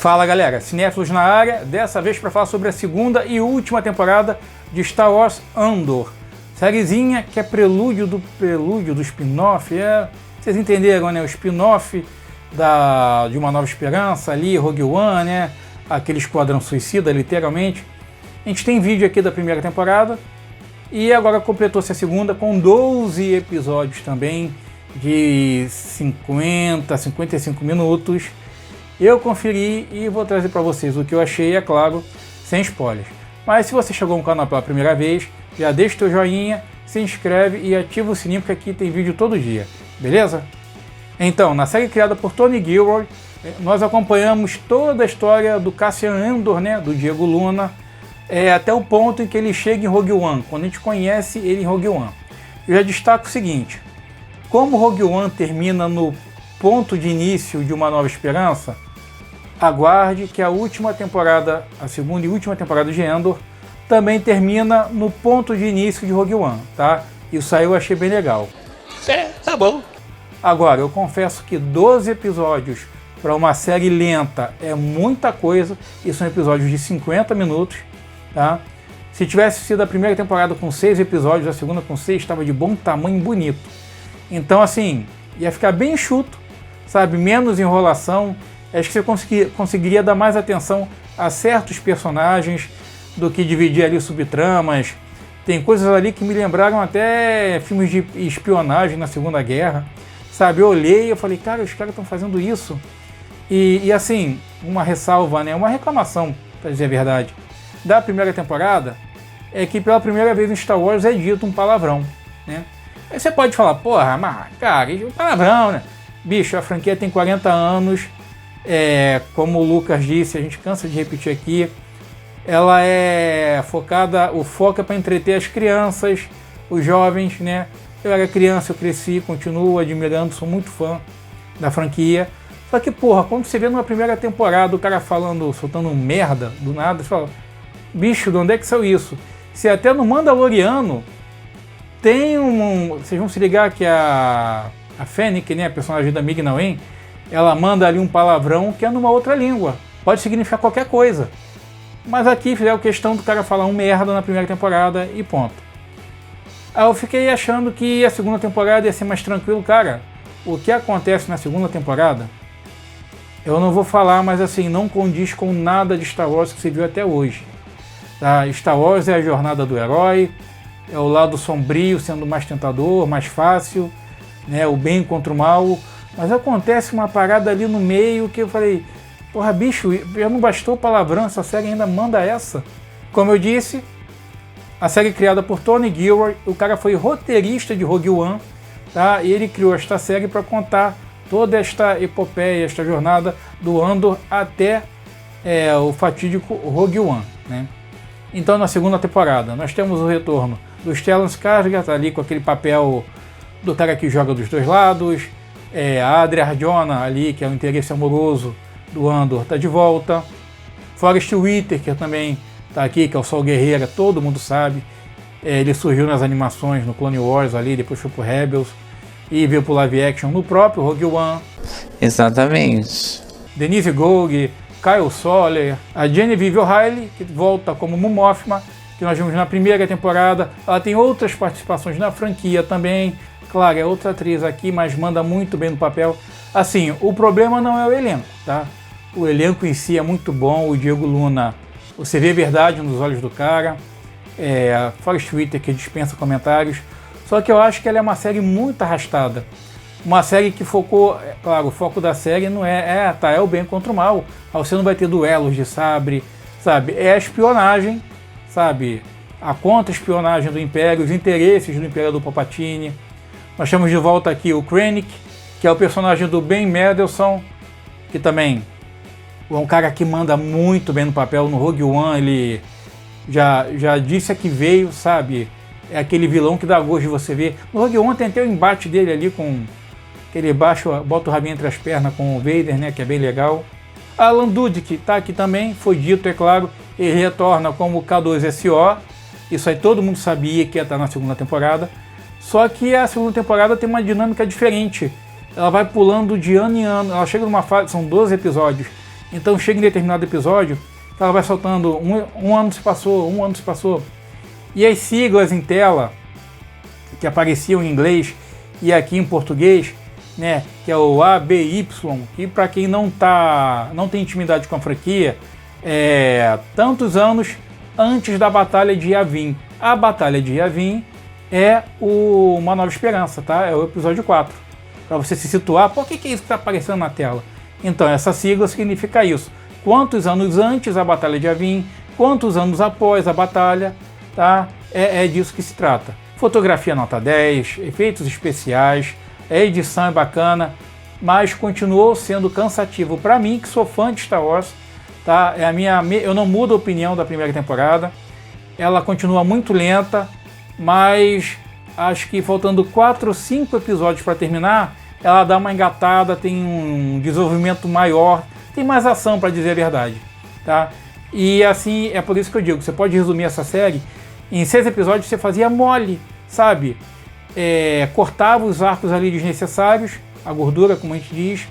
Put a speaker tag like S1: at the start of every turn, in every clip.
S1: Fala galera, cinéfilos na área, dessa vez para falar sobre a segunda e última temporada de Star Wars Andor. Sériezinha que é prelúdio do spin-off, vocês entenderam, né? O spin-off de Uma Nova Esperança ali, Rogue One, né? Aquele esquadrão suicida, literalmente. A gente tem vídeo aqui da primeira temporada e agora completou-se a segunda com 12 episódios também de 50, 55 minutos. Eu conferi e vou trazer para vocês o que eu achei, é claro, sem spoilers. Mas se você chegou no canal pela primeira vez, já deixa o teu joinha, se inscreve e ativa o sininho, porque aqui tem vídeo todo dia, beleza? Então, na série criada por Tony Gilroy, nós acompanhamos toda a história do Cassian Andor, né, do Diego Luna, até o ponto em que ele chega em Rogue One, quando a gente conhece ele em Rogue One. Eu já destaco o seguinte: como Rogue One termina no ponto de início de Uma Nova Esperança, aguarde que a última temporada, a segunda e última temporada de Andor, também termina no ponto de início de Rogue One, tá? Isso aí eu achei bem legal.
S2: Tá bom.
S1: Agora, eu confesso que 12 episódios para uma série lenta é muita coisa, e são episódios de 50 minutos, tá? Se tivesse sido a primeira temporada com 6 episódios, a segunda com 6, estava de bom tamanho e bonito. Então, assim, ia ficar bem enxuto, sabe? Menos enrolação. Acho que você conseguiria dar mais atenção a certos personagens do que dividir ali subtramas. Tem coisas ali que me lembraram até filmes de espionagem na Segunda Guerra, sabe? Eu olhei e eu falei, cara, os caras estão fazendo isso. E assim, uma ressalva, né? Uma reclamação, para dizer a verdade, da primeira temporada é que pela primeira vez em Star Wars é dito um palavrão, né? Aí você pode falar, porra, mas cara, isso é um palavrão, né? Bicho, a franquia tem 40 anos. Como o Lucas disse, a gente cansa de repetir aqui, ela é focada, o foco é para entreter as crianças, os jovens, né? Eu era criança, eu cresci, continuo admirando, sou muito fã da franquia. Só que, porra, quando você vê numa primeira temporada o cara soltando merda do nada, você fala, bicho, de onde é que saiu isso? Se até no Mandaloriano tem vocês vão se ligar que a Fennec, né, a personagem da Ming-Na Wen, ela manda ali um palavrão que é numa outra língua. Pode significar qualquer coisa. Mas aqui fizeram questão do cara falar um merda na primeira temporada e ponto. Aí eu fiquei achando que a segunda temporada ia ser mais tranquilo. Cara, o que acontece na segunda temporada, eu não vou falar, mas assim, não condiz com nada de Star Wars que você viu até hoje. Tá? Star Wars é a jornada do herói, é o lado sombrio sendo mais tentador, mais fácil, né? O bem contra o mal. Mas acontece uma parada ali no meio que eu falei, porra, bicho, já não bastou palavrão, essa série ainda manda essa. Como eu disse, a série criada por Tony Gilroy, o cara foi roteirista de Rogue One, tá? E ele criou esta série para contar toda esta epopeia, esta jornada do Andor até o fatídico Rogue One, né? Então, na segunda temporada, nós temos o retorno do Stellan Skarsgård, tá ali com aquele papel do cara que joga dos dois lados. A Adria Arjona ali, que é o interesse amoroso do Andor, tá de volta. Forest Whitaker também tá aqui, que é o Sol Guerreira, todo mundo sabe. Ele surgiu nas animações no Clone Wars ali, depois foi pro Rebels e veio pro live action no próprio Rogue One.
S2: Exatamente.
S1: Denise Gough, Kyle Soller, a Genevieve O'Reilly, que volta como Mon Mothma, que nós vimos na primeira temporada. Ela tem outras participações na franquia também. Claro, é outra atriz aqui, mas manda muito bem no papel. Assim, o problema não é o elenco, tá? O elenco em si é muito bom. O Diego Luna, você vê verdade nos olhos do cara. A Forest Whitaker dispensa comentários. Só que eu acho que ela é uma série muito arrastada. Uma série que focou... Claro, o foco da série não é o bem contra o mal. Você não vai ter duelos de sabre, sabe? É a espionagem, sabe? A contra-espionagem do Império, os interesses do Imperador Palpatine. Nós temos de volta aqui o Krennic, que é o personagem do Ben Mendelsohn, que também é um cara que manda muito bem no papel. No Rogue One ele já disse a que veio, sabe? É aquele vilão que dá gosto de você ver. No Rogue One tem até o embate dele ali com aquele bota o rabinho entre as pernas com o Vader, né? Que é bem legal. Alan Tudyk tá aqui também, foi dito, é claro, ele retorna como K2SO. Isso aí todo mundo sabia que ia estar na segunda temporada. Só que a segunda temporada tem uma dinâmica diferente. Ela vai pulando de ano em ano. Ela chega numa fase, são 12 episódios, Então chega em determinado episódio, ela vai soltando um ano se passou, e as siglas em tela que apareciam em inglês e aqui em português, né, que é o ABY, que para quem não tem intimidade com a franquia, tantos anos antes da Batalha de Yavin. A Batalha de Yavin é Uma Nova Esperança, tá? É o episódio 4. Para você se situar, por que é isso que está aparecendo na tela? Então, essa sigla significa isso. Quantos anos antes da Batalha de Yavin, quantos anos após a batalha, tá? É disso que se trata. Fotografia nota 10, efeitos especiais, a edição é bacana, mas continuou sendo cansativo para mim, que sou fã de Star Wars, tá? Eu não mudo a opinião da primeira temporada, ela continua muito lenta, mas acho que faltando 4 ou 5 episódios para terminar, ela dá uma engatada, tem um desenvolvimento maior, tem mais ação, para dizer a verdade, tá? E assim, é por isso que eu digo, você pode resumir essa série, em 6 episódios você fazia mole, sabe? Cortava os arcos ali desnecessários, a gordura, como a gente diz,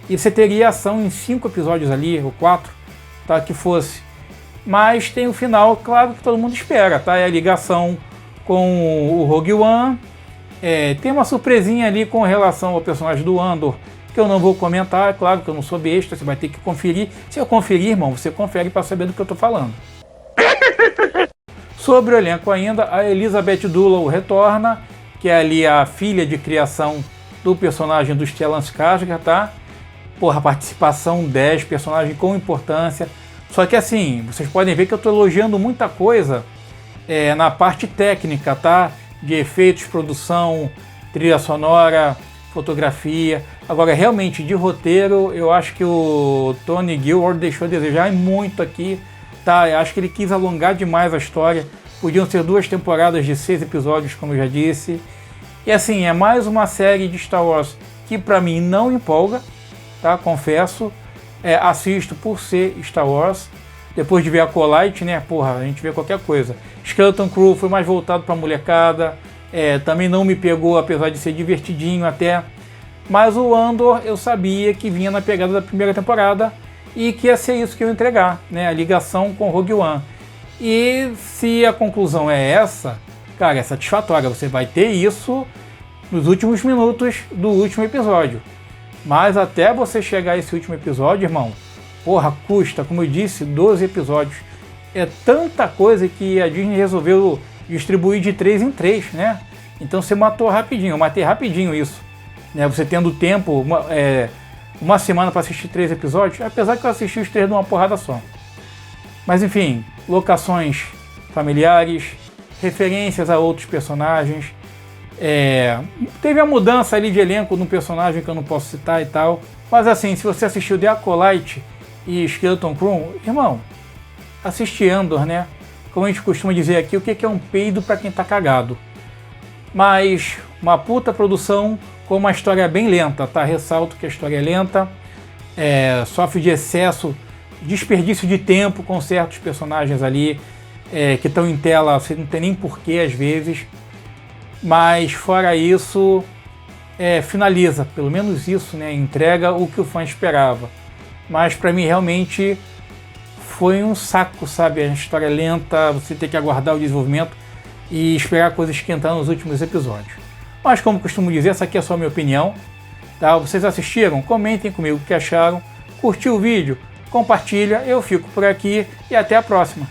S1: e você teria ação em 5 episódios ali, ou 4, tá? Que fosse. Mas tem o final, claro, que todo mundo espera, tá? É a ligação com o Rogue One. Tem uma surpresinha ali com relação ao personagem do Andor, que eu não vou comentar, é claro que eu não sou besta, você vai ter que conferir. Se eu conferir, irmão, você confere para saber do que eu estou falando. Sobre o elenco ainda, a Elizabeth Dullo retorna, que é ali a filha de criação do personagem do Stellan Skarsgård, tá? Porra, participação 10, personagem com importância. Só que assim, vocês podem ver que eu estou elogiando muita coisa na parte técnica, tá? De efeitos, produção, trilha sonora, fotografia. Agora, realmente, de roteiro, eu acho que o Tony Gilroy deixou a desejar muito aqui, tá? Eu acho que ele quis alongar demais a história. Podiam ser 2 temporadas de 6 episódios, como eu já disse. E assim, é mais uma série de Star Wars que pra mim não empolga, tá? Confesso. Assisto por ser Star Wars. Depois de ver Acolyte, né? Porra, a gente vê qualquer coisa. Skeleton Crew foi mais voltado pra molecada. Também não me pegou, apesar de ser divertidinho até. Mas o Andor eu sabia que vinha na pegada da primeira temporada e que ia ser isso que eu ia entregar, né? A ligação com Rogue One. E se a conclusão é essa, cara, é satisfatória. Você vai ter isso nos últimos minutos do último episódio. Mas até você chegar a esse último episódio, irmão, porra, custa, como eu disse, 12 episódios. É tanta coisa que a Disney resolveu distribuir de 3 em 3, né? Então você matou rapidinho, eu matei rapidinho isso. Né? Você tendo tempo, uma semana para assistir 3 episódios, apesar que eu assisti os 3 numa porrada só. Mas enfim, locações familiares, referências a outros personagens. Teve a mudança ali de elenco num personagem que eu não posso citar e tal. Mas assim, se você assistiu The Acolyte e Skeleton Crew, irmão, assiste Andor, né? Como a gente costuma dizer aqui, o que é um peido para quem tá cagado. Mas uma puta produção com uma história bem lenta, tá? Ressalto que a história é lenta, sofre de excesso, desperdício de tempo com certos personagens ali que estão em tela, você não tem nem porquê às vezes. Mas fora isso, finaliza, pelo menos isso, né? Entrega o que o fã esperava. Mas para mim realmente foi um saco, sabe? A história é lenta, você tem que aguardar o desenvolvimento e esperar a coisa esquentar nos últimos episódios. Mas como costumo dizer, essa aqui é só a minha opinião, tá? Vocês assistiram? Comentem comigo o que acharam. Curtiu o vídeo? Compartilha, eu fico por aqui e até a próxima.